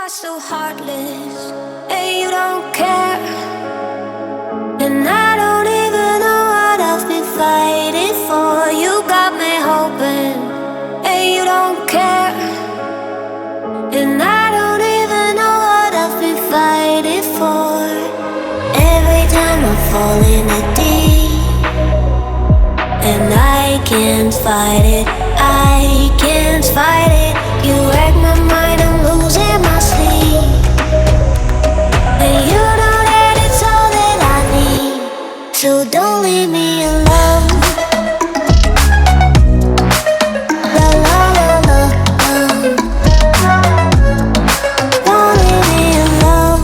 are so heartless, and you don't care. And I don't even know what I've been fighting for. You got me hoping, and you don't care. And I don't even know what I've been fighting for. Every time I fall in the deep, and I can't fight it, I can't fight it. You wreck my mind, I'm losing my sleep. And you know that it's all that I need, so don't leave me alone. La la la la, don't leave me alone.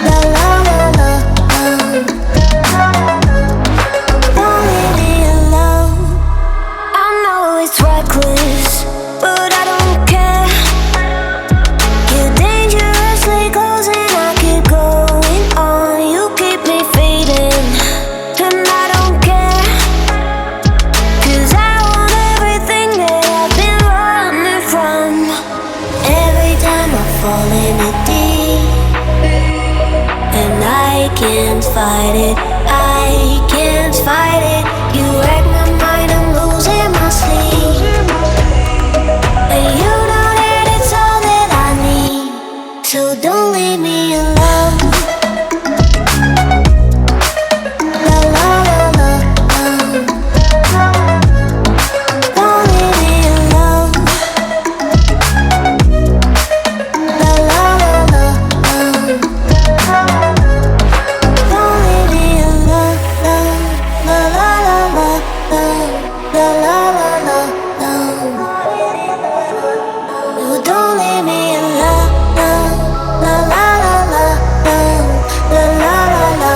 La la la la, don't leave me alone. I know it's reckless, but I don't care. You're dangerously close and I keep going on. You keep me fading, and I don't care. 'Cause I want everything that I've been running from. Every time I fall in the deep, and I can't fight it, I can't fight it. You wreck my mind, I'm losing my sleep. And you know that it's all that I need, so don't leave me alone. La la la la, don't leave me alone. La la la la, don't leave me alone. La la la la, la la la la, you don't leave me alone. La la la la, la la la la,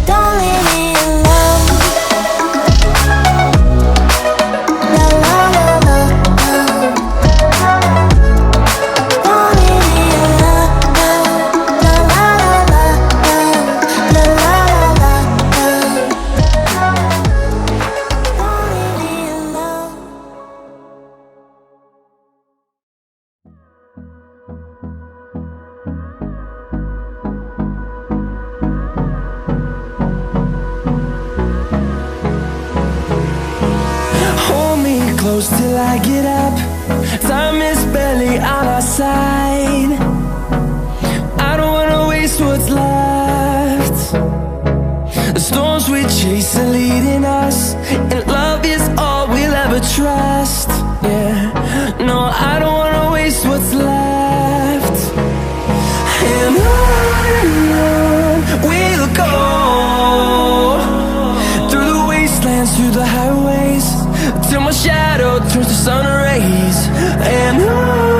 don't leave me alone. La la la la, don't leave me alone. La la la la, la la la la, don't leave me alone. Hold me close till I get up. Time is barely on our side. I don't wanna waste what's left. The storms we chase are leading us, and love is all we'll ever trust. Yeah, no, I don't wanna waste what's left. And on we'll go, through the wastelands, through the highways, till my shadow turns to sun rays. And on